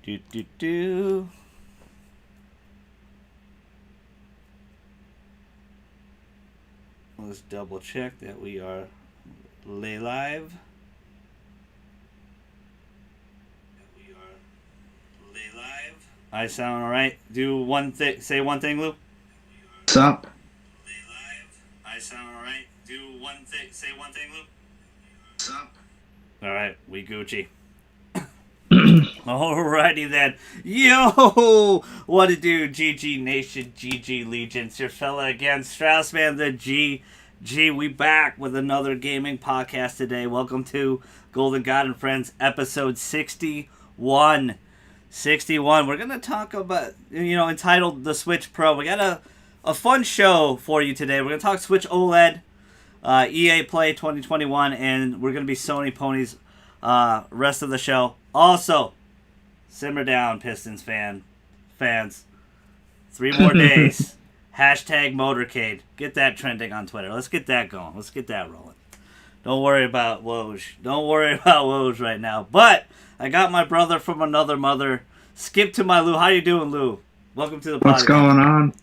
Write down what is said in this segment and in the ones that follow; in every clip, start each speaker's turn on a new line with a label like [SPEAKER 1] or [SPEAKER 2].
[SPEAKER 1] Do, do, do. Let's double check that we are live. I sound all right. Do one thing. Say one thing, Lou.
[SPEAKER 2] What's up?
[SPEAKER 1] I sound all right. Do one thing. Say one thing, Lou.
[SPEAKER 2] What's up?
[SPEAKER 1] All right, we Gucci. Alrighty then. Yo! What to do, GG Nation, GG Legions. Your fella again, Straussman the GG. We back with another gaming podcast today. Welcome to Golden God and Friends, episode 61. 61. We're going to talk about, entitled The Switch Pro. We got a fun show for you today. We're going to talk Switch OLED, EA Play 2021, and we're going to be Sony Ponies rest of the show. Also, simmer down, Pistons fans. 3 more days. Hashtag motorcade. Get that trending on Twitter. Let's get that going. Let's get that rolling. Don't worry about Woj. Don't worry about Woj right now. But I got my brother from another mother. Skip to my Lou. How you doing, Lou? Welcome to the podcast.
[SPEAKER 2] What's going on?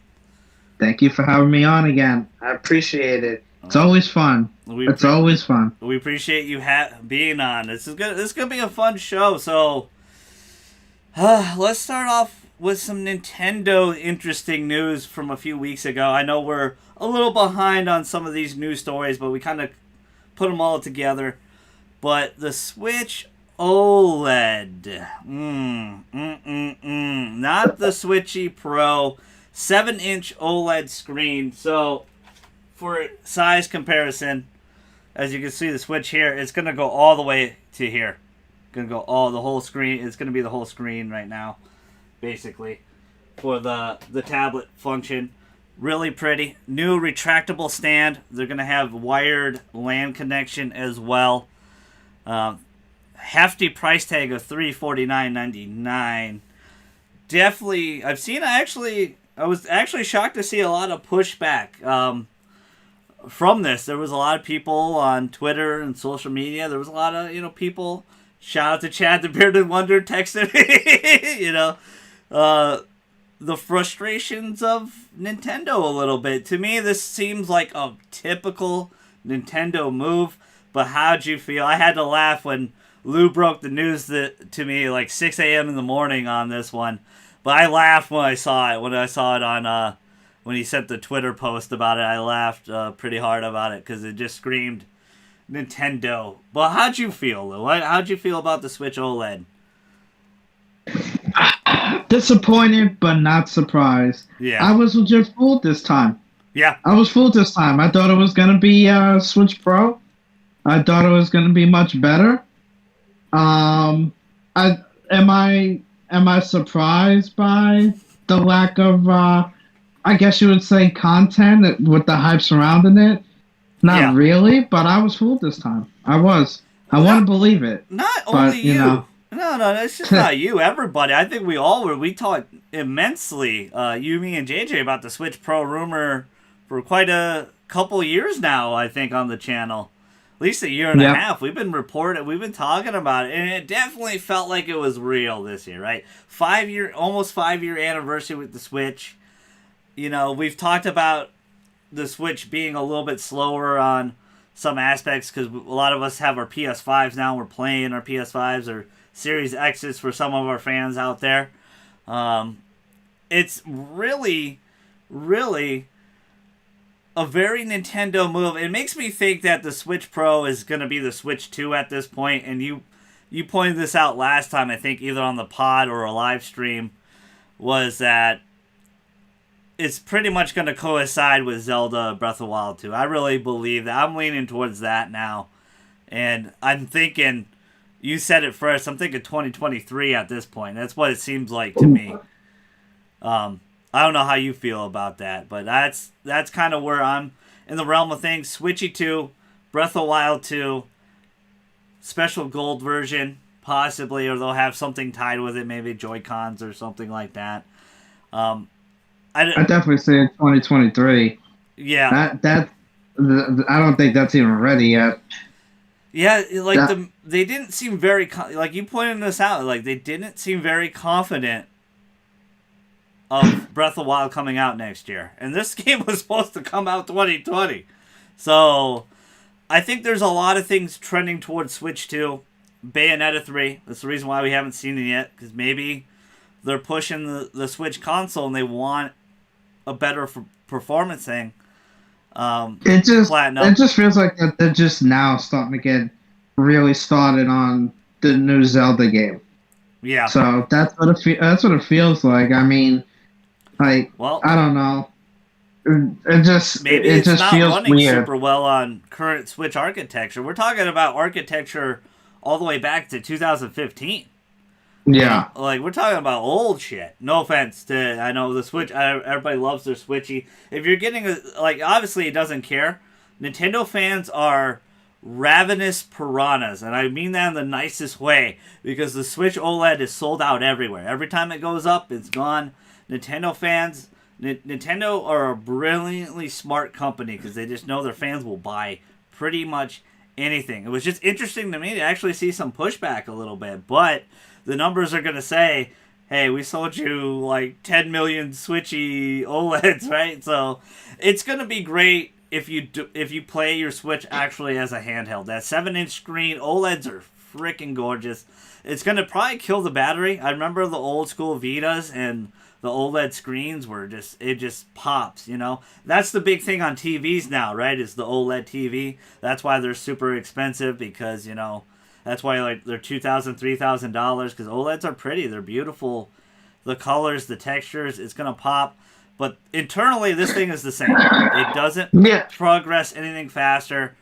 [SPEAKER 2] Thank you for having me on again. I appreciate it. It's always fun. It's always fun.
[SPEAKER 1] We appreciate you being on. This is gonna be a fun show. So, let's start off with some Nintendo interesting news from a few weeks ago. I know we're a little behind on some of these news stories, but we kind of put them all together. But the Switch OLED, not the Switchy Pro, 7-inch OLED screen. So, for size comparison, as you can see the Switch here, it's going to go all the way to here. Going to go the whole screen. It's going to be the whole screen right now, basically, for the tablet function. Really pretty. New retractable stand. They're going to have wired LAN connection as well. Hefty price tag of $349.99. Definitely, I was actually shocked to see a lot of pushback from this. There was a lot of people on Twitter and social media. There was a lot of, people. Shout out to Chad the Bearded Wonder texted me, the frustrations of Nintendo a little bit. To me, this seems like a typical Nintendo move, but how'd you feel? I had to laugh when Lou broke the news to me like 6 a.m. in the morning on this one, but I laughed when I saw it on, when he sent the Twitter post about it. I laughed pretty hard about it because it just screamed Nintendo. But how'd you feel, Lou? How'd you feel about the Switch OLED?
[SPEAKER 2] Disappointed, but not surprised.
[SPEAKER 1] Yeah.
[SPEAKER 2] I was just fooled this time.
[SPEAKER 1] Yeah.
[SPEAKER 2] I was fooled this time. I thought it was going to be Switch Pro. I thought it was going to be much better. Am I surprised by the lack of I guess you would say content with the hype surrounding it? Not really, but I was fooled this time. I was. I want to believe it.
[SPEAKER 1] Not only you. No, it's just not you. Everybody. I think we all were. We talked immensely, you, me, and JJ, about the Switch Pro rumor for quite a couple years now, I think, on the channel. At least a year and a half. We've been talking about it, and it definitely felt like it was real this year, right? Almost 5-year anniversary with the Switch. We've talked about the Switch being a little bit slower on some aspects because a lot of us have our PS5s now. We're playing our PS5s or Series X's for some of our fans out there. It's really, really a very Nintendo move. It makes me think that the Switch Pro is going to be the Switch 2 at this point, and you pointed this out last time, I think, either on the pod or a live stream, was that it's pretty much going to coincide with Zelda Breath of the Wild 2. I really believe that. I'm leaning towards that now. And I'm thinking, you said it first, I'm thinking 2023 at this point. That's what it seems like to me. I don't know how you feel about that, but that's kind of where I'm in the realm of things. Switchy 2, Breath of the Wild 2, special gold version, possibly, or they'll have something tied with it, maybe Joy-Cons or something like that.
[SPEAKER 2] I definitely say 2023.
[SPEAKER 1] Yeah.
[SPEAKER 2] I don't think that's even ready yet.
[SPEAKER 1] Yeah, like they didn't seem very like you pointed this out. Like they didn't seem very confident of Breath of the Wild coming out next year, and this game was supposed to come out 2020. So I think there's a lot of things trending towards Switch 2. Bayonetta 3. That's the reason why we haven't seen it yet, because maybe they're pushing the Switch console and they want a better performance thing.
[SPEAKER 2] It just feels like that they're just now starting to get really started on the new Zelda game.
[SPEAKER 1] Yeah.
[SPEAKER 2] So that's what it feels like. I mean, like, well, I don't know. It just not feels
[SPEAKER 1] running
[SPEAKER 2] weird.
[SPEAKER 1] Super well on current Switch architecture. We're talking about architecture all the way back to 2015.
[SPEAKER 2] Yeah,
[SPEAKER 1] like we're talking about old shit. No offense to, I know the Switch. Everybody loves their Switchy. If you're getting obviously it doesn't care. Nintendo fans are ravenous piranhas, and I mean that in the nicest way, because the Switch OLED is sold out everywhere. Every time it goes up, it's gone. Nintendo fans. Nintendo are a brilliantly smart company because they just know their fans will buy pretty much anything. It was just interesting to me to actually see some pushback a little bit, but the numbers are going to say, hey, we sold you like 10 million Switchy OLEDs, right? So it's going to be great if you play your Switch actually as a handheld. That 7-inch screen, OLEDs are freaking gorgeous. It's going to probably kill the battery. I remember the old school Vitas and the OLED screens were it just pops, you know? That's the big thing on TVs now, right? Is the OLED TV. That's why they're super expensive, because, you know, that's why like they're $2,000, $3,000, because OLEDs are pretty. They're beautiful. The colors, the textures, it's going to pop. But internally, this thing is the same. It doesn't progress anything faster.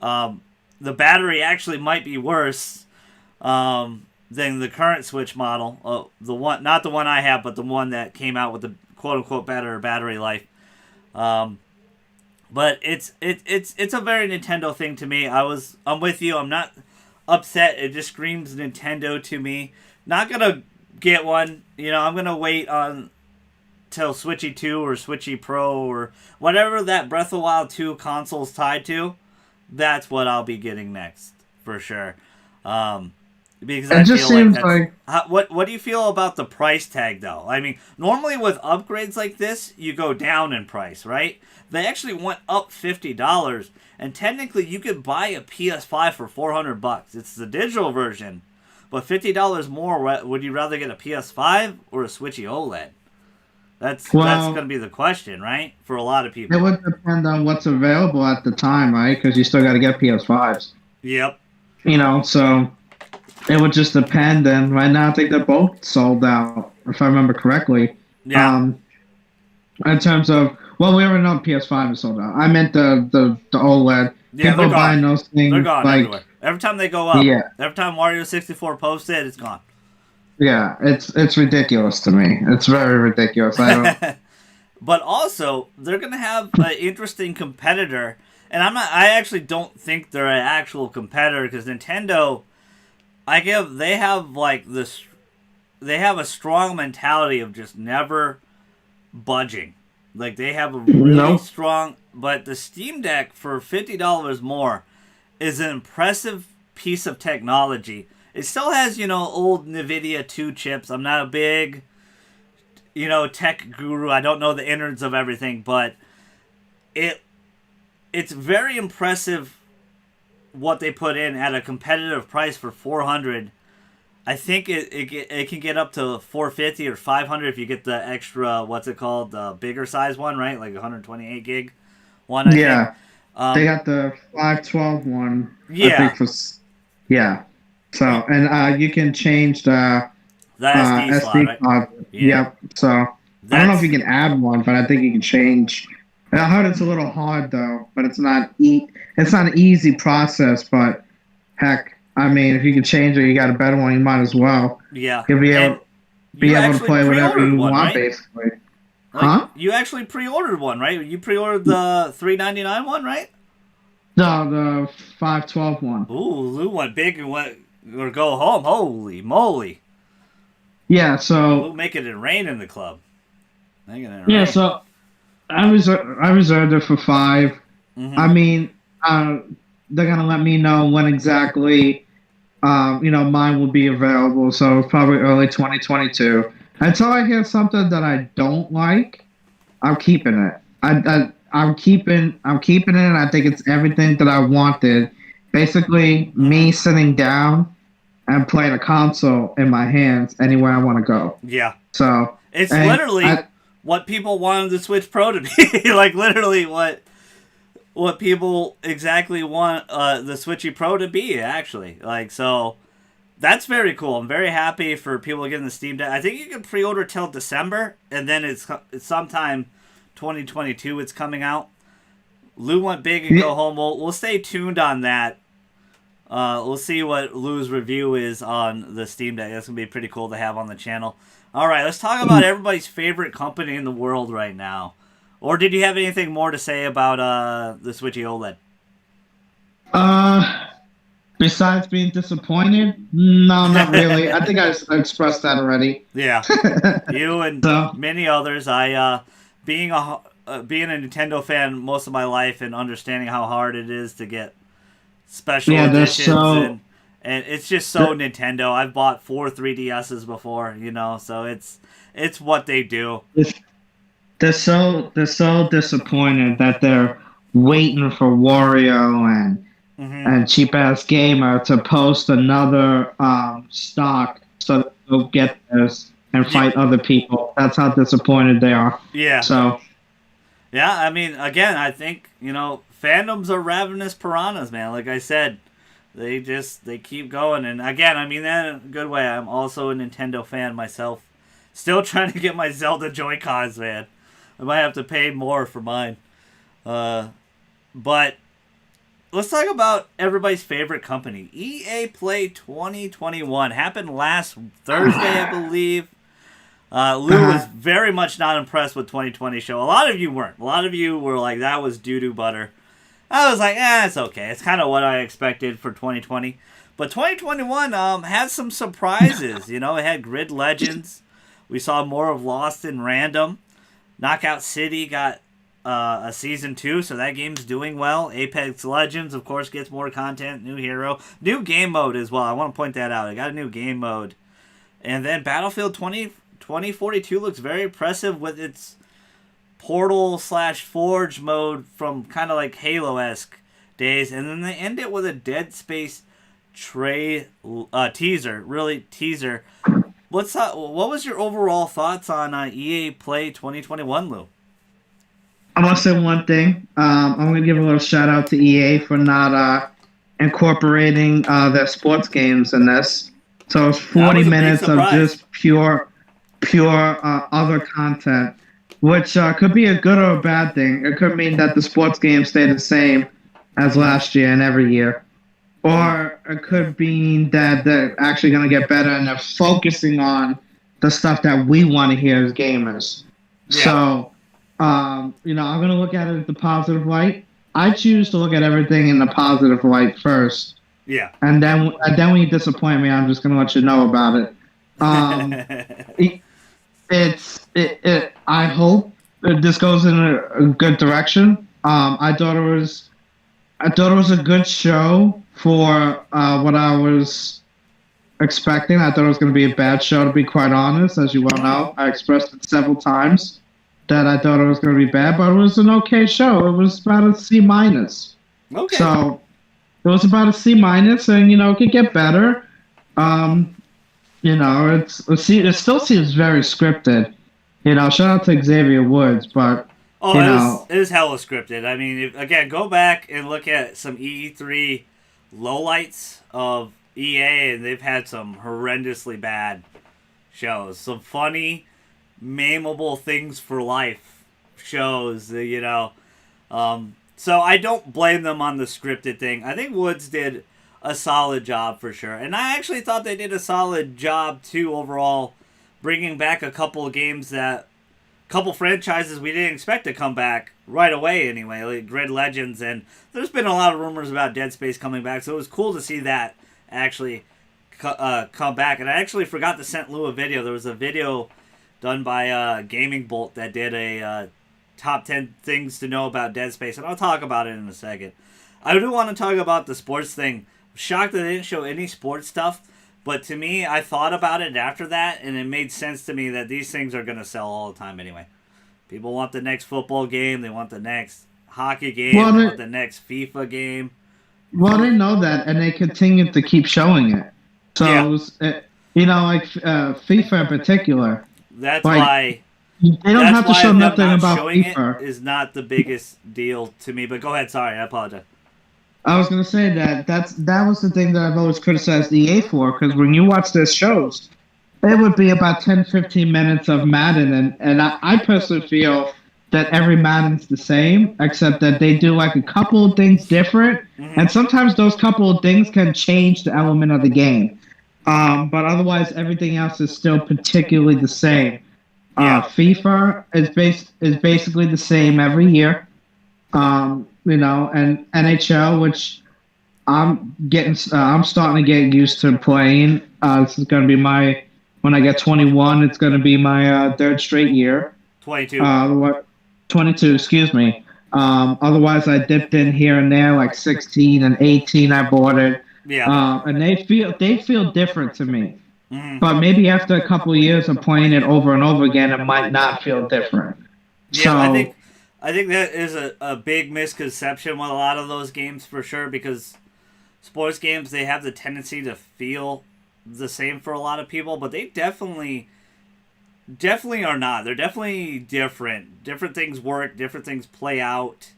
[SPEAKER 1] The battery actually might be worse than the current Switch model. The one, not the one I have, but the one that came out with the quote unquote better battery life. But it's a very Nintendo thing to me. I'm with you. I'm not upset. It just screams Nintendo to me. Not gonna get one. You know, I'm gonna wait on till Switchy 2 or Switchy Pro or whatever that Breath of the Wild 2 console's tied to. That's what I'll be getting next for sure. Because I feel like what do you feel about the price tag though? I mean, normally with upgrades like this, you go down in price, right? They actually went up $50, and technically you could buy a PS5 for $400. It's the digital version, but $50 more. Would you rather get a PS5 or a Switchy OLED? That's going to be the question, right? For a lot of people,
[SPEAKER 2] it would depend on what's available at the time, right? Because you still got to get PS5s.
[SPEAKER 1] Yep.
[SPEAKER 2] You know, so it would just depend. And right now, I think they're both sold out, if I remember correctly.
[SPEAKER 1] Yeah.
[SPEAKER 2] In terms of, well, we already know PS5 is sold out. I meant the OLED.
[SPEAKER 1] Yeah,
[SPEAKER 2] people buying those things.
[SPEAKER 1] They're gone everywhere. Every time they go up, every time Mario 64 posts it, it's gone.
[SPEAKER 2] Yeah, it's ridiculous to me. It's very ridiculous. I don't.
[SPEAKER 1] But also, they're gonna have an interesting competitor, and I actually don't think they're an actual competitor, because Nintendo, they have a strong mentality of just never budging. Like, they have a really strong, but the Steam Deck for $50 more is an impressive piece of technology. It still has, old NVIDIA 2 chips. I'm not a big, tech guru. I don't know the innards of everything, but it's very impressive what they put in at a competitive price for $400. I think it can get up to $450 or $500 if you get the extra, the bigger size one, right? Like 128 gig one, I think.
[SPEAKER 2] They got the 512 one.
[SPEAKER 1] Yeah.
[SPEAKER 2] I think So, and you can change the SD slot, right? Card.
[SPEAKER 1] Yeah.
[SPEAKER 2] Yep. So, I don't know if you can add one, but I think you can change. I heard it's a little hard though, but it's not an easy process. But heck, I mean, if you can change it, you got a better one. You might as well.
[SPEAKER 1] Yeah.
[SPEAKER 2] You'll be able to play whatever you want,
[SPEAKER 1] right?
[SPEAKER 2] basically.
[SPEAKER 1] Like, you actually pre-ordered one, right? You pre-ordered the $399 one, right?
[SPEAKER 2] No, the 512 one.
[SPEAKER 1] Ooh, Lou went big and went or go home. Holy moly!
[SPEAKER 2] Yeah, so
[SPEAKER 1] Lou making it rain in the club.
[SPEAKER 2] Yeah, so I reserved it for 5.
[SPEAKER 1] Mm-hmm.
[SPEAKER 2] I mean, they're gonna let me know when exactly mine will be available. So probably early 2022. Until I hear something that I don't like, I'm keeping it. I'm keeping it. And I think it's everything that I wanted. Basically,
[SPEAKER 1] Mm-hmm.
[SPEAKER 2] me sitting down and playing a console in my hands anywhere I want to go.
[SPEAKER 1] Yeah.
[SPEAKER 2] So,
[SPEAKER 1] It's
[SPEAKER 2] and
[SPEAKER 1] literally what people wanted the Switch Pro to be. Like, literally what people exactly want the Switchy Pro to be, actually. Like, so that's very cool. I'm very happy for people getting the Steam Deck. I think you can pre-order till December, and then it's sometime 2022 it's coming out. Lou went big and go home. We'll stay tuned on that. We'll see what Lou's review is on the Steam Deck. That's gonna be pretty cool to have on the channel. All right, let's talk about everybody's favorite company in the world right now. Or did you have anything more to say about the Switchy OLED?
[SPEAKER 2] uh, besides being disappointed, no, not really. I think I expressed that already.
[SPEAKER 1] Yeah, you and
[SPEAKER 2] So
[SPEAKER 1] many others. Being a Nintendo fan most of my life and understanding how hard it is to get special
[SPEAKER 2] yeah,
[SPEAKER 1] editions and it's just so Nintendo. I've bought 4 3DSs before, so it's what they do.
[SPEAKER 2] they're so disappointed that they're waiting for Wario
[SPEAKER 1] Hmm.
[SPEAKER 2] and cheap ass gamer to post another stock so that they'll get this and
[SPEAKER 1] Yeah,
[SPEAKER 2] fight other people. That's how disappointed they are.
[SPEAKER 1] yeah,
[SPEAKER 2] So
[SPEAKER 1] yeah. I mean, again, I think fandoms are ravenous piranhas, man. Like I said, they keep going, and again, I mean that in a good way. I'm also a Nintendo fan myself. Still trying to get my Zelda Joy Cons, man. I might have to pay more for mine. But let's talk about everybody's favorite company. EA Play 2021 happened last Thursday, I believe. Lou was very much not impressed with 2020 show. A lot of you weren't. A lot of you were like, that was doo-doo butter. I was like, it's okay. It's kind of what I expected for 2020. But 2021 had some surprises. It had Grid Legends. We saw more of Lost in Random. Knockout City got a season 2, so that game's doing well. Apex Legends, of course, gets more content, new hero, new game mode as well. I want to point that out. It got a new game mode. And then Battlefield 2042 looks very impressive with its Portal/Forge mode from kind of like Halo-esque days. And then they end it with a Dead Space teaser. Really, teaser. What was your overall thoughts on EA Play 2021, Lou?
[SPEAKER 2] I want to say one thing. I'm going to give a little shout out to EA for not incorporating their sports games in this. So it's 40 minutes of just pure other content, which could be a good or a bad thing. It could mean that the sports games stay the same as last year and every year. Or it could mean that they're actually going to get better and they're focusing on the stuff that we want to hear as gamers. Yeah. So, I'm going to look at it in the positive light. I choose to look at everything in the positive light first.
[SPEAKER 1] Yeah.
[SPEAKER 2] And then when you disappoint me, I'm just going to let you know about it. I hope this goes in a good direction. I thought it was a good show for what I was expecting. I thought it was going to be a bad show, to be quite honest. As you well know, I expressed it several times that I thought it was going to be bad, but it was an okay show. It was about a C-.
[SPEAKER 1] Okay.
[SPEAKER 2] So it was about a C-, and it could get better. It still seems very scripted. Shout out to Xavier Woods, but
[SPEAKER 1] it is hella scripted. I mean, again, go back and look at some E3 lowlights of EA, and they've had some horrendously bad shows. Some funny, memeable things for life shows. So I don't blame them on the scripted thing. I think Woods did a solid job for sure, and I actually thought they did a solid job too overall, bringing back a couple of games couple franchises we didn't expect to come back right away anyway, like Grid Legends, and there's been a lot of rumors about Dead Space coming back, so it was cool to see that actually come back. And I actually forgot to send Lou a video. There was a video done by Gaming Bolt that did a top 10 things to know about Dead Space, and I'll talk about it in a second. I do want to talk about the sports thing. Shocked that they didn't show any sports stuff, but to me, I thought about it after that, and it made sense to me that these things are going to sell all the time anyway. People want the next football game, they want the next hockey game, they want the next FIFA game.
[SPEAKER 2] Well, they know that, and they continue to keep showing it. So, like FIFA in particular.
[SPEAKER 1] That's why
[SPEAKER 2] they don't have to show nothing about FIFA.
[SPEAKER 1] It is not the biggest deal to me. But go ahead. Sorry, I apologize.
[SPEAKER 2] I was going to say that was the thing that I've always criticized EA for, because when you watch their shows, it would be about 10, 15 minutes of Madden, and I personally feel that every Madden's the same, except that they do like a couple of things different, and sometimes those couple of things can change the element of the game. But otherwise, everything else is still particularly the same. FIFA is basically the same every year. And NHL, which I'm starting to get used to playing. This is going to be when I get 21, it's going to be my third straight year. 22, excuse me. Otherwise, I dipped in here and there, like 16 and 18. I bought it. Yeah. And they feel different to me. Mm-hmm. But maybe after a couple of years of playing it over and over again, it might not feel different.
[SPEAKER 1] Yeah, so, I think that is a big misconception with a lot of those games for sure, because sports games, they have the tendency to feel the same for a lot of people, but they definitely are not. They're definitely different. Different things work, different things play out.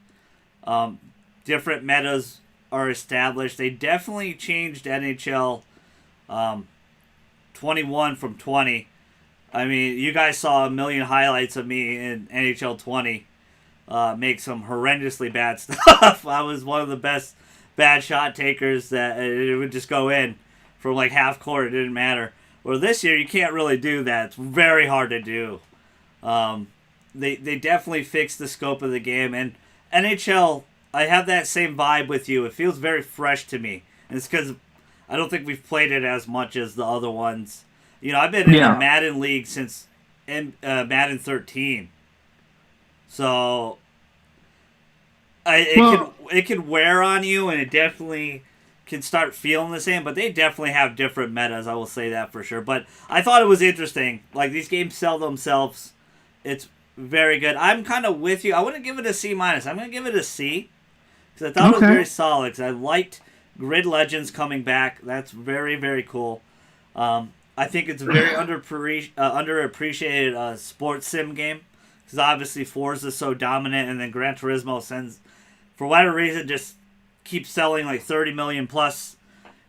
[SPEAKER 1] Different metas are established. They definitely changed NHL 21 from 20. I mean, you guys saw a million highlights of me in NHL 20 make some horrendously bad stuff. I was one of the best bad shot takers that it would just go in from like half court. It didn't matter. Well, this year you can't really do that. It's very hard to do. They definitely fixed the scope of the game. And NHL, I have that same vibe with you. It feels very fresh to me. And it's because I don't think we've played it as much as the other ones. You know, I've been in the Madden League since Madden 13. So it can wear on you, and it definitely can start feeling the same, but they definitely have different metas, I will say that for sure. But I thought it was interesting. Like, these games sell themselves. It's very good. I'm kind of with you. I wouldn't give it a C-. I'm going to give it a C, because I thought it was very solid, because I liked Grid Legends coming back. That's very, very cool. I think it's a very underappreciated sports sim game, because obviously Forza is so dominant, and then Gran Turismo for whatever reason, just keeps selling like 30 million plus.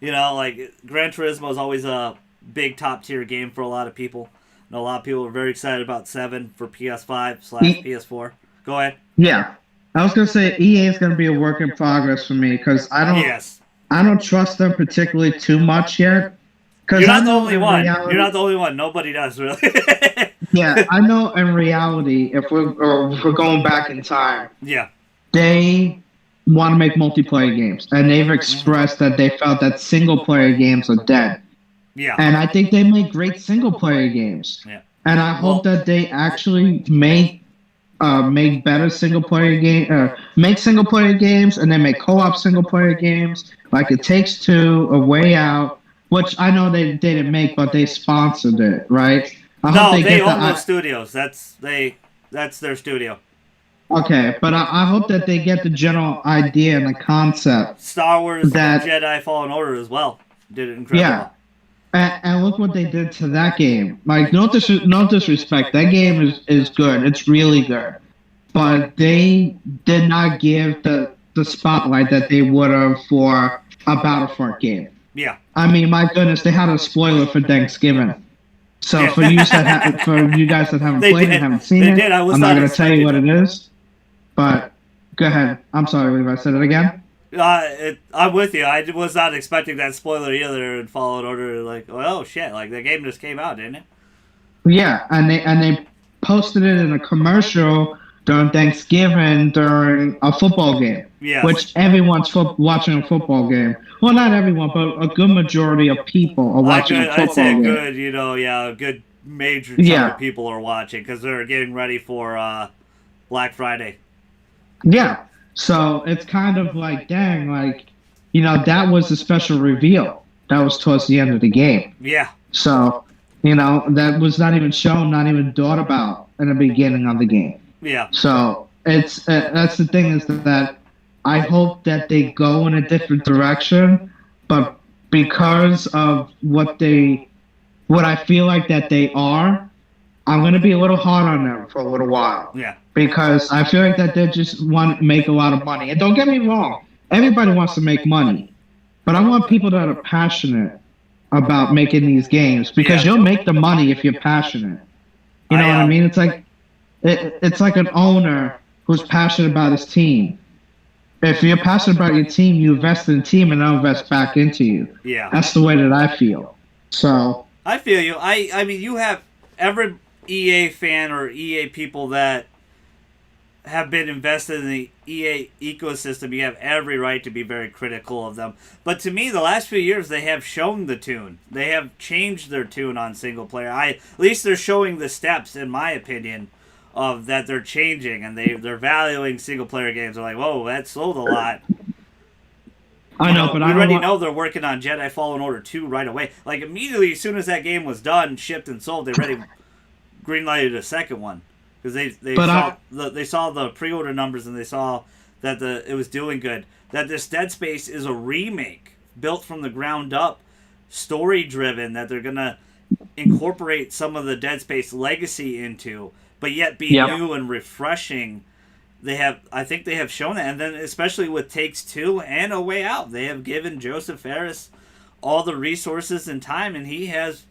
[SPEAKER 1] You know, like Gran Turismo is always a big top tier game for a lot of people. And a lot of people are very excited about 7 for PS5/PS4. Go ahead.
[SPEAKER 2] Yeah, I was gonna say EA is gonna be a work in progress for me, because I don't trust them particularly too much yet.
[SPEAKER 1] You're not the only one. You're not the only one. Nobody does, really.
[SPEAKER 2] Yeah, I know in reality, if we're going back in time, they want to make multiplayer games, and they've expressed that they felt that single-player games are dead. Yeah. And I think they make great single-player games. Yeah. And I hope that they actually make better single-player games, and then make co-op single-player games, like It Takes Two, A Way Out, which I know they didn't make, but they sponsored it, right?
[SPEAKER 1] They own those studios. That's their studio.
[SPEAKER 2] Okay, but I hope that they get the general idea and the concept.
[SPEAKER 1] Star Wars Jedi Fallen Order as well did it incredible.
[SPEAKER 2] Yeah, and look what they did to that game. Like, no disrespect, that game is good. It's really good. But they did not give the spotlight that they would have for a Battlefront game. Yeah. I mean, my goodness, they had a spoiler for Thanksgiving. So for you guys that haven't played it and haven't seen it, I'm not going to tell you what it is. But go ahead. I'm sorry, Levi. Said it again.
[SPEAKER 1] I'm with you. I was not expecting that spoiler either in Fallen Order. Like, oh shit! Like, the game just came out, didn't it?
[SPEAKER 2] Yeah, and they posted it in a commercial during Thanksgiving during a football game. Yeah. Which everyone's watching a football game. Well, not everyone, but a good majority of people are watching a football game.
[SPEAKER 1] I'd say a good major chunk of people are watching, because they're getting ready for Black Friday.
[SPEAKER 2] Yeah, So it's kind of like, dang, like, that was a special reveal. That was towards the end of the game.
[SPEAKER 1] Yeah.
[SPEAKER 2] So, that was not even shown, not even thought about in the beginning of the game.
[SPEAKER 1] Yeah.
[SPEAKER 2] So it's that's the thing is that I hope that they go in a different direction, but because of what I feel like that they are, I'm gonna be a little hard on them for a little while
[SPEAKER 1] Yeah.
[SPEAKER 2] because I feel like that they just want to make a lot of money. And don't get me wrong, everybody wants to make money, but I want people that are passionate about making these games because you'll make the money if you're passionate. You know what I mean? It's like it's like an owner who's passionate about his team. If you're passionate about your team, you invest in the team and they'll invest back into you.
[SPEAKER 1] Yeah.
[SPEAKER 2] That's the way that I feel. So
[SPEAKER 1] I feel you. I mean, you have every EA fan or EA people that have been invested in the EA ecosystem. You have every right to be very critical of them. But to me, the last few years, they have shown the tune. They have changed their tune on single player. At least they're showing the steps, in my opinion, of that they're changing, and they're valuing single player games. They're like, whoa, that sold a lot.
[SPEAKER 2] I know, but
[SPEAKER 1] we
[SPEAKER 2] I
[SPEAKER 1] already know they're working on Jedi Fallen Order 2 right away. Like, immediately, as soon as that game was done, shipped, and sold, they already greenlighted a second one. Because they saw the pre-order numbers, and they saw that it was doing good. That this Dead Space is a remake, built from the ground up, story-driven, that they're going to incorporate some of the Dead Space legacy into, but yet be new and refreshing. I think they have shown that, and then especially with Takes Two and A Way Out, they have given Joseph Fares all the resources and time, and he has,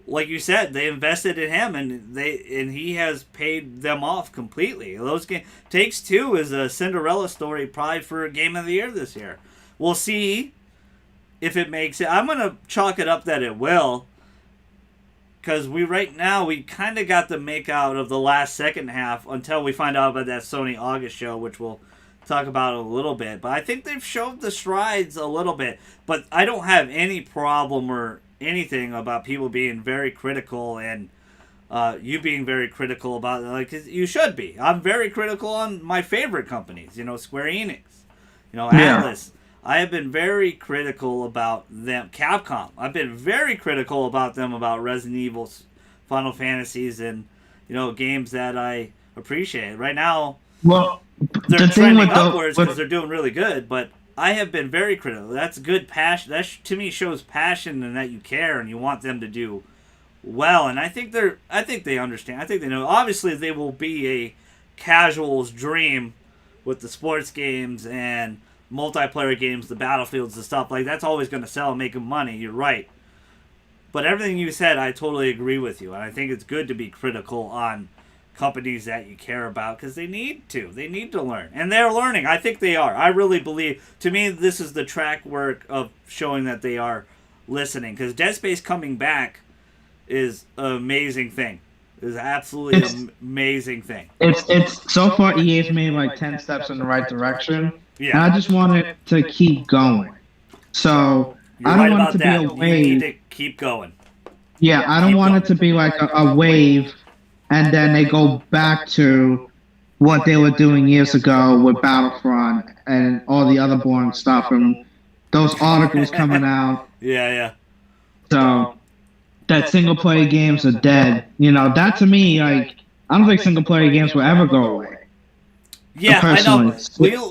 [SPEAKER 1] like you said, they invested in him, and he has paid them off completely. Takes Two is a Cinderella story, probably for Game of the Year this year. We'll see if it makes it. I'm gonna chalk it up that it will. Because we kind of got the make out of the last second half until we find out about that Sony August show, which we'll talk about a little bit. But I think they've showed the strides a little bit. But I don't have any problem or anything about people being very critical and you being very critical about it. Like, you should be. I'm very critical on my favorite companies, Square Enix, Atlas. I have been very critical about them. Capcom. I've been very critical about them, about Resident Evil, Final Fantasies, and games that I appreciate. Right now, they're trending upwards because they're doing really good. But I have been very critical. That's good passion. That to me shows passion and that you care and you want them to do well. And I think they understand. I think they know. Obviously, they will be a casual's dream with the sports games and multiplayer games, the Battlefields, the stuff like that's always going to sell and make them money. You're right, but everything you said, I totally agree with you, and I think it's good to be critical on companies that you care about because they need to learn, and they're learning. I think they are. I really believe. To me, this is the track work of showing that they are listening because Dead Space coming back is an amazing thing. It's absolutely an amazing thing.
[SPEAKER 2] It's so far EA's made like 10 steps in the right direction.
[SPEAKER 1] Yeah.
[SPEAKER 2] And I just want it to keep going. So I don't want it to be a wave.
[SPEAKER 1] You need to keep going.
[SPEAKER 2] Yeah, I don't want it to be like a wave and then they go back to what they were doing years ago with Battlefront and all the other boring stuff and those articles coming out.
[SPEAKER 1] Yeah.
[SPEAKER 2] So that single player games are dead. That to me, like, I don't think single player games will ever go away.
[SPEAKER 1] Yeah, I know.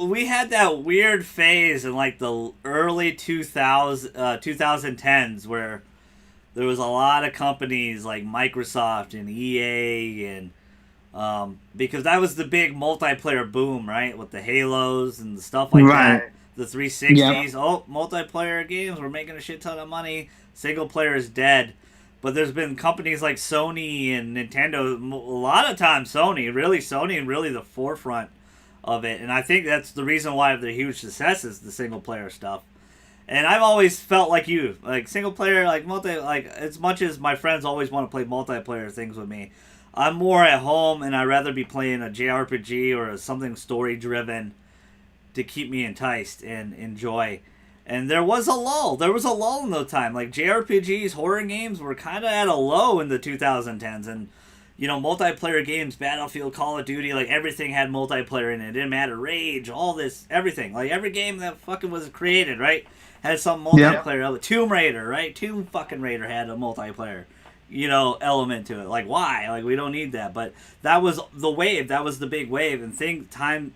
[SPEAKER 1] We had that weird phase in like the early 2010s where there was a lot of companies like Microsoft and EA and because that was the big multiplayer boom, right? With the Halos and the stuff like that. The 360s. Yep. Oh, multiplayer games, we're making a shit ton of money. Single player is dead. But there's been companies like Sony and Nintendo, a lot of times Sony really the forefront of it. And I think that's the reason why they're huge successes, the single player stuff. And I've always felt like you, like single player, like as much as my friends always want to play multiplayer things with me, I'm more at home and I'd rather be playing a JRPG or something story driven to keep me enticed and enjoy. And there was a lull in the time. Like JRPGs, horror games were kind of at a low in the 2010s. And multiplayer games, Battlefield, Call of Duty, like everything had multiplayer in it. It didn't matter, Rage, all this, everything. Like every game that fucking was created, right, had some multiplayer.
[SPEAKER 2] Yep.
[SPEAKER 1] Tomb Raider, right? Tomb fucking Raider had a multiplayer, element to it. Like why? Like we don't need that. But that was the wave. That was the big wave. And time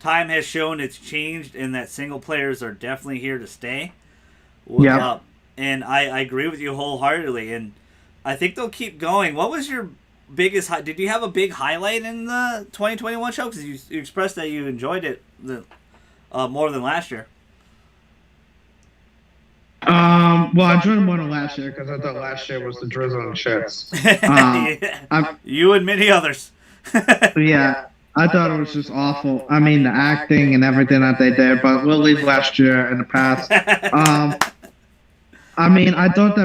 [SPEAKER 1] has shown it's changed, and that single players are definitely here to stay.
[SPEAKER 2] Yeah.
[SPEAKER 1] And I agree with you wholeheartedly. And I think they'll keep going. What was your biggest did you have a big highlight in the 2021 show? Because you expressed that you enjoyed it more than last year.
[SPEAKER 2] Well, I enjoyed it more than last year because I thought last year was the drizzle and shits.
[SPEAKER 1] You and many others.
[SPEAKER 2] Yeah, I thought it was just awful. I mean, the acting and everything that they did, but we'll leave last year in the past. I mean, I thought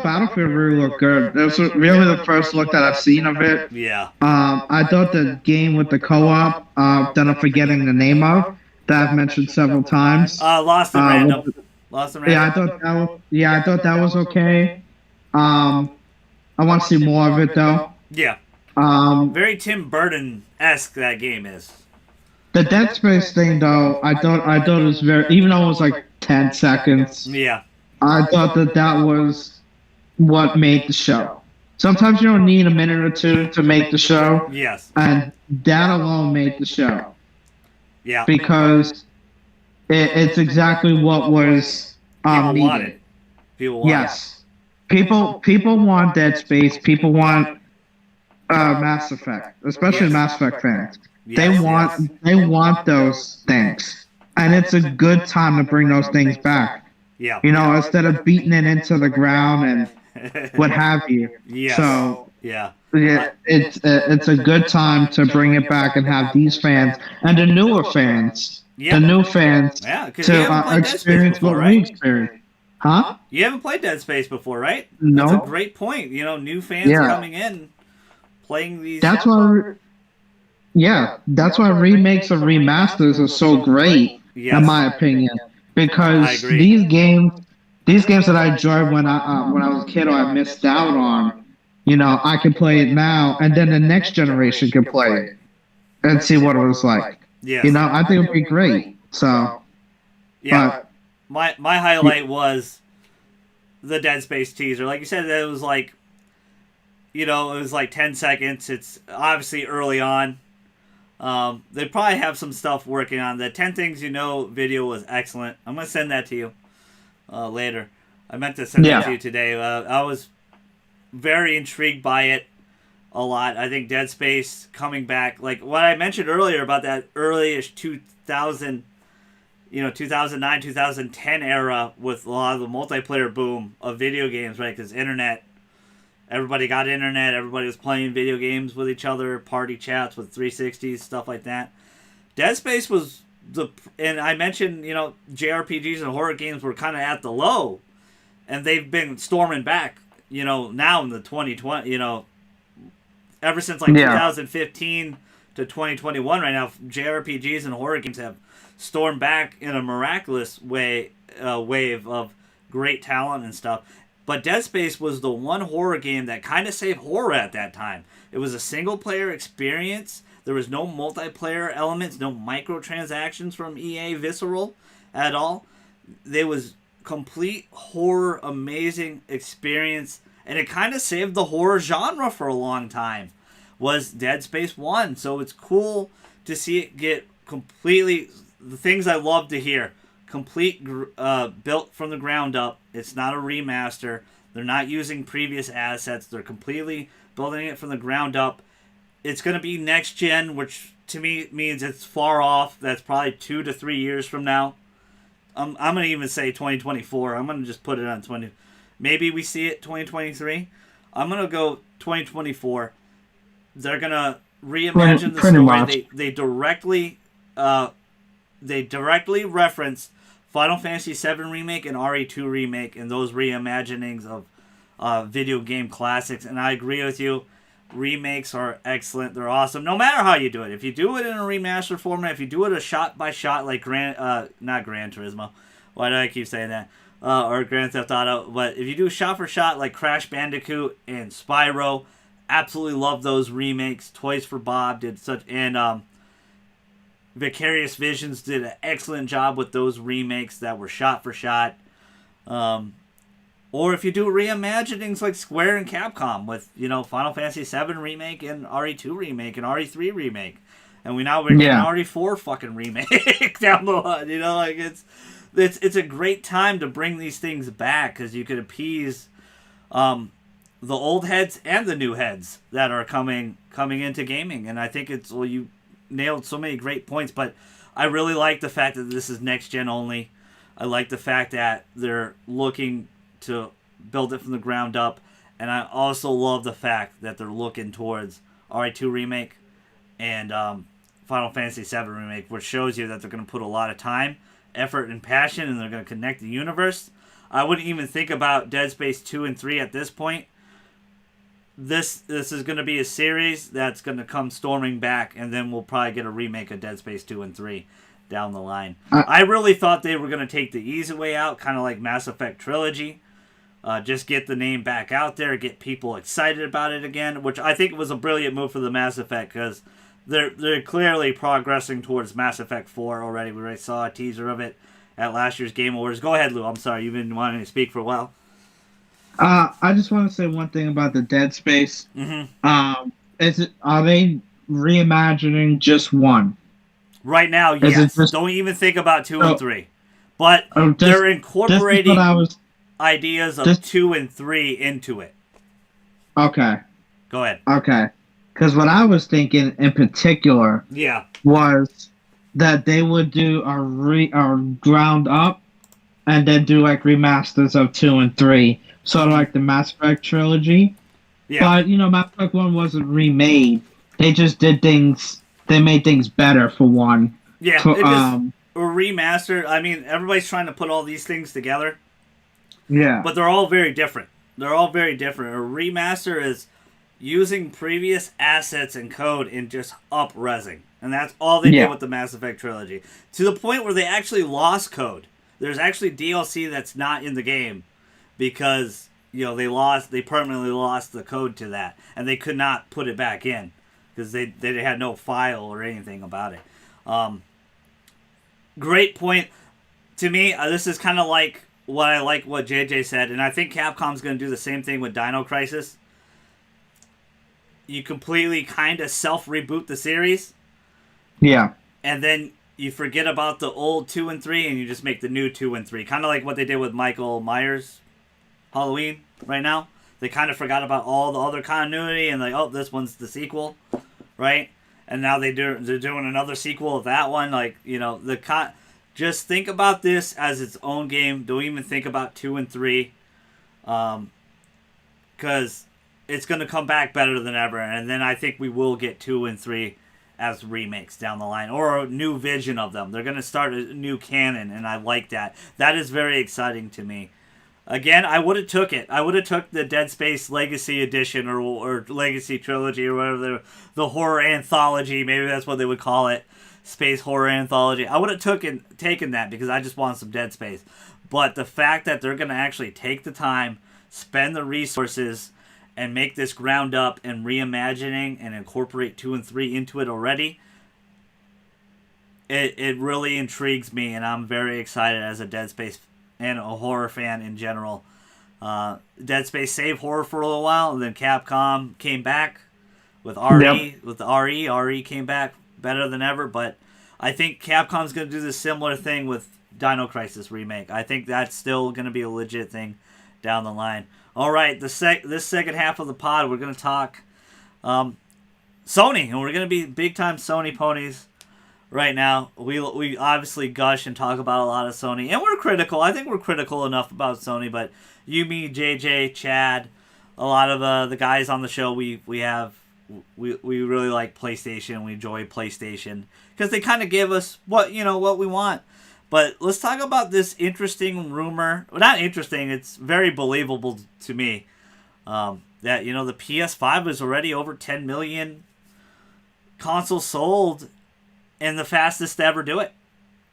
[SPEAKER 2] Battlefield really looked good. It was really the first look that I've seen of it.
[SPEAKER 1] Yeah.
[SPEAKER 2] I thought the game with the co-op that I'm forgetting the name of, that I've mentioned several times.
[SPEAKER 1] Lost in Random. Lost in Random.
[SPEAKER 2] I thought that was okay. I want to see more of it though.
[SPEAKER 1] Yeah. Very Tim Burton-esque that game is.
[SPEAKER 2] The Dead Space thing though, I thought it was very, even though it was like 10 seconds.
[SPEAKER 1] Yeah.
[SPEAKER 2] I thought that was what made the show. Sometimes you don't need a minute or two to make the show.
[SPEAKER 1] Yes.
[SPEAKER 2] And that alone made the show.
[SPEAKER 1] Yeah.
[SPEAKER 2] Because it's exactly what was
[SPEAKER 1] People
[SPEAKER 2] needed.
[SPEAKER 1] want it. People want
[SPEAKER 2] yes. People want Dead Space. People want Mass Effect, especially Mass Effect fans. They want those things. And it's a good time to bring those things back.
[SPEAKER 1] Yeah.
[SPEAKER 2] Instead of beating it into the ground and what have you.
[SPEAKER 1] Yes.
[SPEAKER 2] So
[SPEAKER 1] yeah,
[SPEAKER 2] it's a good time to bring it back and have these fans and the newer fans, the new fans, to experience what we experienced. Huh?
[SPEAKER 1] You haven't played Dead Space before, right?
[SPEAKER 2] No.
[SPEAKER 1] That's a great point. New fans coming in, playing these.
[SPEAKER 2] That's why. That's why remakes and remasters are so great, in my opinion. Because these games that I enjoyed when I was a kid or I missed out on, I can play it now, and then the next generation can play it and see what it was like.
[SPEAKER 1] Yes.
[SPEAKER 2] I think it would be great. So,
[SPEAKER 1] yeah, my highlight was the Dead Space teaser. Like you said, it was like, it was like 10 seconds. It's obviously early on. They probably have some stuff working on. The 10 Things You Know video was excellent. I'm going to send that to you later. I meant to send that to you today. I was very intrigued by it a lot. I think Dead Space coming back, like what I mentioned earlier about that early-ish 2009, 2010 era with a lot of the multiplayer boom of video games, right? Because everybody got internet. Everybody was playing video games with each other, party chats with 360s, stuff like that. Dead Space was and I mentioned, JRPGs and horror games were kind of at the low, and they've been storming back, now in the 2020, ever since 2015 to 2021 right now, JRPGs and horror games have stormed back in a miraculous wave of great talent and stuff. But Dead Space was the one horror game that kind of saved horror at that time. It was a single-player experience. There was no multiplayer elements, no microtransactions from EA Visceral at all. There was complete horror, amazing experience, and it kind of saved the horror genre for a long time, was Dead Space 1. So it's cool to see it get completely, the things I love to hear, complete built from the ground up. It's not a remaster. They're not using previous assets. They're completely building it from the ground up. It's going to be next gen, which to me means it's far off. That's probably 2 to 3 years from now. I'm going to even say 2024. I'm going to just put it on 20. Maybe we see it 2023. I'm going to go 2024. They're going to reimagine the story. They directly reference Final Fantasy VII Remake and RE2 Remake in those reimaginings of video game classics. And I agree with you. Remakes are excellent. They're awesome. No matter how you do it. If you do it in a remaster format, if you do it a shot-by-shot like not Gran Turismo. Why do I keep saying that? Or Grand Theft Auto. But if you do shot-for-shot like Crash Bandicoot and Spyro, absolutely love those remakes. Toys for Bob did such, and Vicarious Visions did an excellent job with those remakes that were shot for shot. Or if you do reimaginings like Square and Capcom with, Final Fantasy VII Remake and RE2 Remake and RE3 Remake. And we're getting an RE4 fucking remake down the line. It's a great time to bring these things back because you could appease the old heads and the new heads that are coming into gaming. And I think you nailed so many great points, but I really like the fact that this is next gen only. I like the fact that they're looking to build it from the ground up, and I also love the fact that they're looking towards RE2 Remake and Final Fantasy VII Remake, which shows you that they're going to put a lot of time, effort, and passion, and they're going to connect the universe. I wouldn't even think about Dead Space 2 and 3 at this point. This is going to be a series that's going to come storming back, and then we'll probably get a remake of Dead Space 2 and 3 down the line. I really thought they were going to take the easy way out, kind of like Mass Effect Trilogy. Just get the name back out there, get people excited about it again, which I think was a brilliant move for the Mass Effect because they're clearly progressing towards Mass Effect 4 already. We already saw a teaser of it at last year's Game Awards. Go ahead, Lou. I'm sorry. You've been wanting to speak for a while.
[SPEAKER 2] I just want to say one thing about the Dead Space.
[SPEAKER 1] Mm-hmm.
[SPEAKER 2] Are they reimagining just one?
[SPEAKER 1] Right now, yes. Don't even think about 2 and 3. But they're incorporating ideas of 2 and 3 into it. Okay. Go ahead.
[SPEAKER 2] Okay. Because what I was thinking in particular was that they would do a ground up and then do like remasters of 2 and 3. Sort of like the Mass Effect trilogy. Yeah. But, Mass Effect 1 wasn't remade. They just did things, they made things better for 1.
[SPEAKER 1] Yeah, or remastered. I mean, everybody's trying to put all these things together.
[SPEAKER 2] Yeah.
[SPEAKER 1] But they're all very different. A remaster is using previous assets and code and just up-resing. And that's all they did with the Mass Effect trilogy. To the point where they actually lost code. There's actually DLC that's not in the game because, they permanently lost the code to that. And they could not put it back in because they had no file or anything about it. Great point. To me, this is kind of like what JJ said, and I think Capcom's going to do the same thing with Dino Crisis. You completely kind of self-reboot the series.
[SPEAKER 2] Yeah.
[SPEAKER 1] And then you forget about the old 2 and 3, and you just make the new 2 and 3. Kind of like what they did with Michael Myers' Halloween right now. They kind of forgot about all the other continuity, and this one's the sequel, right? And now they're doing another sequel of that one. Just think about this as its own game. Don't even think about 2 and 3. Because it's going to come back better than ever. And then I think we will get 2 and 3 as remakes down the line. Or a new vision of them. They're going to start a new canon. And I like that. That is very exciting to me. Again, I would have took it. I would have took the Dead Space Legacy Edition or Legacy Trilogy or whatever, the horror anthology. Maybe that's what they would call it. Space horror anthology. I would have taken that because I just want some Dead Space. But the fact that they're going to actually take the time, spend the resources, and make this ground up and reimagining and incorporate 2 and 3 into it already, it really intrigues me, and I'm very excited as a Dead Space and a horror fan in general. Dead Space saved horror for a little while, and then Capcom came back with RE. With the RE came back better than ever, but I think Capcom's going to do the similar thing with Dino Crisis Remake. I think that's still going to be a legit thing down the line. All right, this second half of the pod, we're going to talk Sony, and we're going to be big-time Sony ponies right now. We obviously gush and talk about a lot of Sony, and we're critical. I think we're critical enough about Sony, but you, me, JJ, Chad, a lot of the guys on the show, we really like PlayStation. We enjoy PlayStation because they kind of give us what we want. But let's talk about this interesting rumor. Well, not interesting. It's very believable to me that the PS5 is already over 10 million consoles sold and the fastest to ever do it.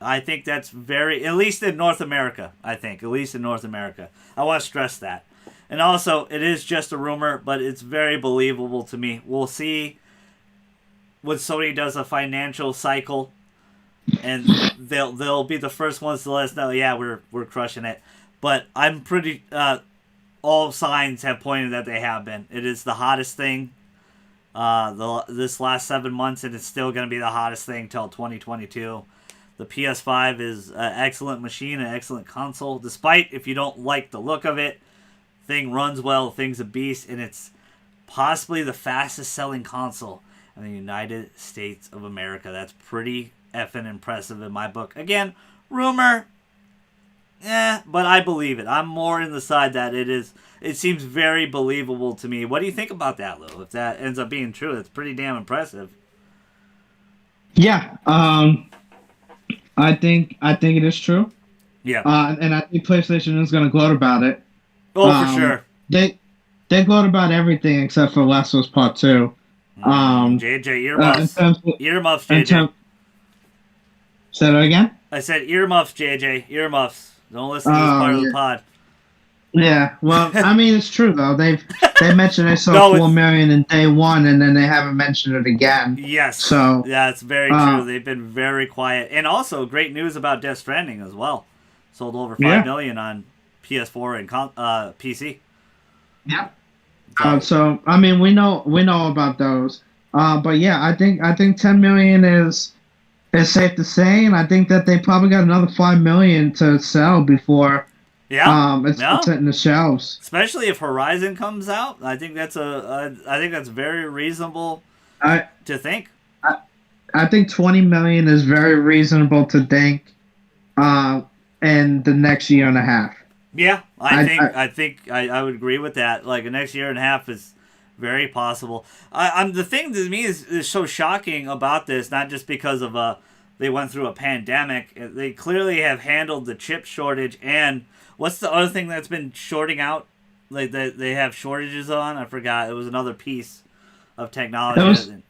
[SPEAKER 1] I think that's at least in North America. I want to stress that. And also, it is just a rumor, but it's very believable to me. We'll see when Sony does a financial cycle, and they'll be the first ones to let us know. Yeah, we're crushing it. But I'm pretty. All signs have pointed that they have been. It is the hottest thing. This last 7 months, and it's still going to be the hottest thing till 2022. The PS5 is an excellent machine, an excellent console. Despite if you don't like the look of it, thing runs well, thing's a beast, and it's possibly the fastest selling console in the United States of America. That's pretty effing impressive in my book. Again, rumor, but I believe it. I'm more in the side that it is. It seems very believable to me. What do you think about that, Lou? If that ends up being true, it's pretty damn impressive.
[SPEAKER 2] Yeah, I think it is true.
[SPEAKER 1] Yeah.
[SPEAKER 2] And I think PlayStation is going to gloat about it.
[SPEAKER 1] Oh, for sure.
[SPEAKER 2] They gloat about everything except for Last of Us Part 2.
[SPEAKER 1] JJ, earmuffs. Earmuffs, JJ.
[SPEAKER 2] Say that again?
[SPEAKER 1] I said earmuffs, JJ. Earmuffs. Don't listen to this part of the pod.
[SPEAKER 2] Yeah, well, I mean, it's true, though. They mentioned they saw 4 million in day one, and then they haven't mentioned it again.
[SPEAKER 1] Yes.
[SPEAKER 2] So
[SPEAKER 1] yeah, it's very true. They've been very quiet. And also, great news about Death Stranding as well. Sold over 5 million on PS4 and PC.
[SPEAKER 2] Yeah. So I mean, we know about those. But yeah, I think 10 million is safe to say, and I think that they probably got another 5 million to sell before. It's hitting the shelves.
[SPEAKER 1] Especially if Horizon comes out, I think that's very reasonable to think.
[SPEAKER 2] I think 20 million is very reasonable to think. In the next year and a half.
[SPEAKER 1] Yeah, I think I would agree with that. Like the next year and a half is very possible. The thing to me is so shocking about this, not just because of they went through a pandemic. They clearly have handled the chip shortage, and what's the other thing that's been shorting out? Like they have shortages on. I forgot. It was another piece of technology.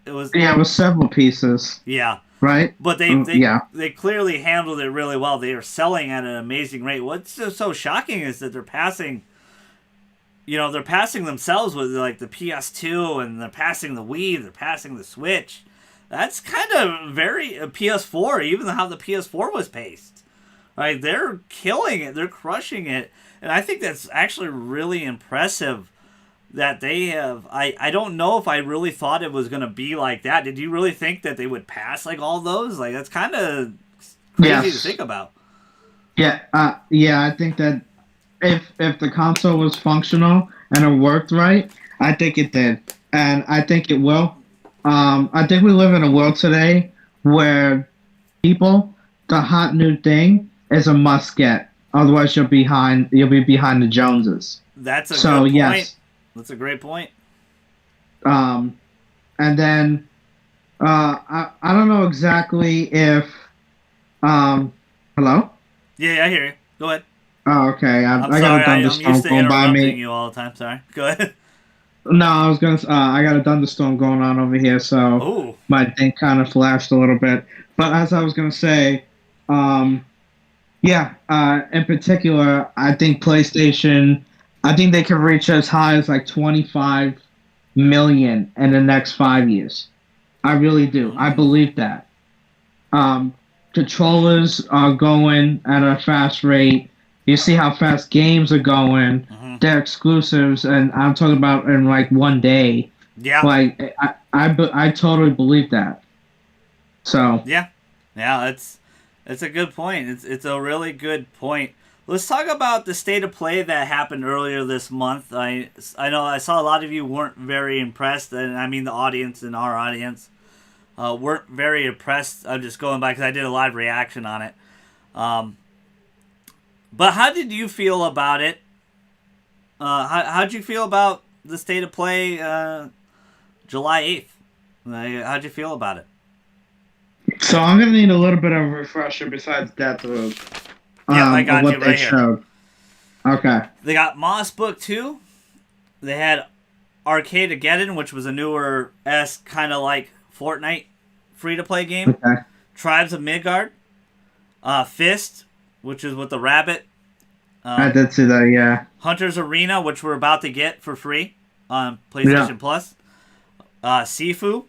[SPEAKER 1] It was
[SPEAKER 2] several pieces.
[SPEAKER 1] Yeah.
[SPEAKER 2] Right?
[SPEAKER 1] But they clearly handled it really well. They are selling at an amazing rate. What's so shocking is that they're passing themselves with like the PS2, and they're passing the Wii, they're passing the Switch. That's kind of very PS4, even how the PS4 was paced. Right? They're killing it. They're crushing it. And I think that's actually really impressive that they have. I don't know if I really thought it was going to be like that. Did you really think that they would pass like all those? Like that's kind of crazy to think about.
[SPEAKER 2] Yeah, I think that if the console was functional and it worked right, I think it did, and I think it will. I think we live in a world today where the hot new thing is a must get. Otherwise, you'll be behind the Joneses.
[SPEAKER 1] That's a good point.
[SPEAKER 2] Yes.
[SPEAKER 1] That's a great point.
[SPEAKER 2] And then I don't know exactly if hello?
[SPEAKER 1] Yeah, I hear you. Go ahead.
[SPEAKER 2] Oh, okay. I got a thunderstorm going by me.
[SPEAKER 1] You all the time. Sorry. Go ahead.
[SPEAKER 2] No, I was gonna. I got a thunderstorm going on over here, so my thing kind of flashed a little bit. But as I was gonna say, in particular, I think PlayStation. I think they could reach as high as like 25 million in the next 5 years. I really do. I believe that. Controllers are going at a fast rate. You see how fast games are going. Mm-hmm. They're exclusives, and I'm talking about in like one day.
[SPEAKER 1] Yeah.
[SPEAKER 2] Like I totally believe that. So.
[SPEAKER 1] Yeah, it's a good point. It's a really good point. Let's talk about the state of play that happened earlier this month. I know I saw a lot of you weren't very impressed, and I mean the audience and our audience weren't very impressed. I'm just going by because I did a live reaction on it. But how did you feel about it? How'd you feel about the state of play July 8th? How'd you feel about it?
[SPEAKER 2] So I'm going to need a little bit of a refresher besides that
[SPEAKER 1] I got
[SPEAKER 2] what
[SPEAKER 1] you
[SPEAKER 2] they
[SPEAKER 1] right here.
[SPEAKER 2] showed. Okay.
[SPEAKER 1] They got Moss Book 2. They had Arcade-ageddon, which was a newer-esque kind of like Fortnite free-to-play game.
[SPEAKER 2] Okay.
[SPEAKER 1] Tribes of Midgard. Fist, which is with the rabbit.
[SPEAKER 2] I did see that. Yeah.
[SPEAKER 1] Hunter's Arena, which we're about to get for free on PlayStation
[SPEAKER 2] Yeah.
[SPEAKER 1] Plus. Sifu,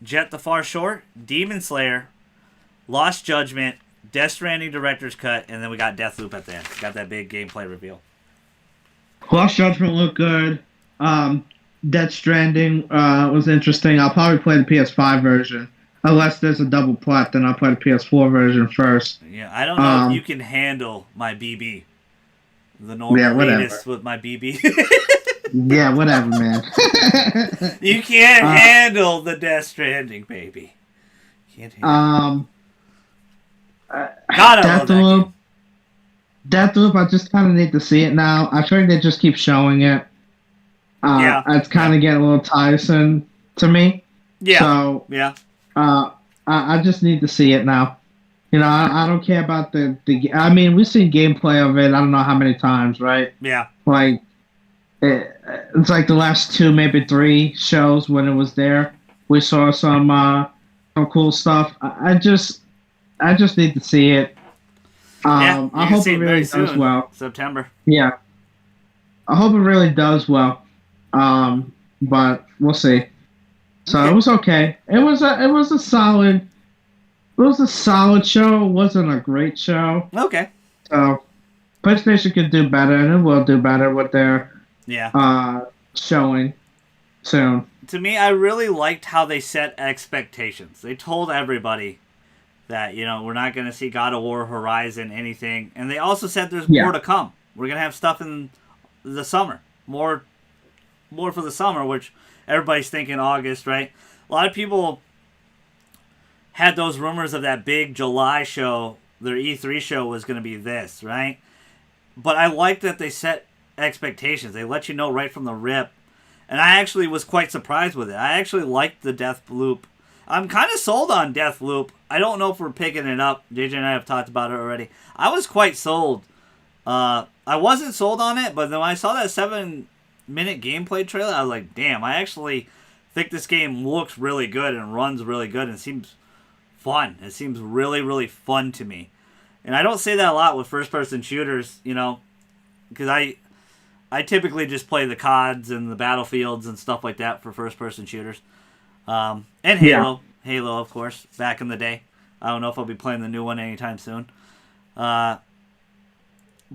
[SPEAKER 1] Jet the Far Shore, Demon Slayer, Lost Judgment, Death Stranding Director's Cut, and then we got Deathloop at the end. Got that big gameplay reveal.
[SPEAKER 2] Lost Judgment looked good. Death Stranding was interesting. I'll probably play the PS5 version. Unless there's a double plat, then I'll play the PS4 version first.
[SPEAKER 1] Yeah, I don't know if you can handle my BB. The normal latest with my BB.
[SPEAKER 2] Yeah, whatever, man.
[SPEAKER 1] You can't handle the Death Stranding, baby. Can't handle God, I love that game.
[SPEAKER 2] Deathloop, I just kind of need to see it now. I feel like they just keep showing it. It's kind of getting a little tiresome to me.
[SPEAKER 1] Yeah.
[SPEAKER 2] So,
[SPEAKER 1] yeah.
[SPEAKER 2] I just need to see it now. You know, I don't care about the. I mean, we've seen gameplay of it. I don't know how many times, right?
[SPEAKER 1] Yeah.
[SPEAKER 2] Like, it's like the last 2, maybe 3 shows when it was there. We saw some cool stuff. I just need to see it.
[SPEAKER 1] I
[SPEAKER 2] hope it really does well.
[SPEAKER 1] September.
[SPEAKER 2] Yeah. I hope it really does well. But we'll see. So okay. It was okay. It was a solid show. It wasn't a great show.
[SPEAKER 1] Okay.
[SPEAKER 2] So PlayStation could do better, and it will do better with their showing soon.
[SPEAKER 1] To me, I really liked how they set expectations. They told everybody that, you know, we're not going to see God of War Horizon anything, and they also said there's more to come. We're going to have stuff in the summer, more for the summer, which everybody's thinking August, right? A lot of people had those rumors of that big July show. Their E3 show was going to be this, right? But I like that they set expectations. They let you know right from the rip. And I actually was quite surprised with it. I actually liked the Deathloop. I'm kind of sold on Deathloop. I don't know if we're picking it up. JJ and I have talked about it already. I was quite sold. I wasn't sold on it, but then when I saw that 7-minute gameplay trailer, I was like, damn, I actually think this game looks really good and runs really good and seems fun. It seems really, really fun to me. And I don't say that a lot with first-person shooters, you know, because I typically just play the CODs and the Battlefields and stuff like that for first-person shooters. And Halo. Yeah. Halo, of course, back in the day. I don't know if I'll be playing the new one anytime soon.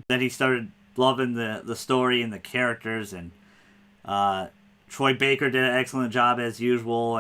[SPEAKER 1] Then he started loving the story and the characters, and Troy Baker did an excellent job as usual.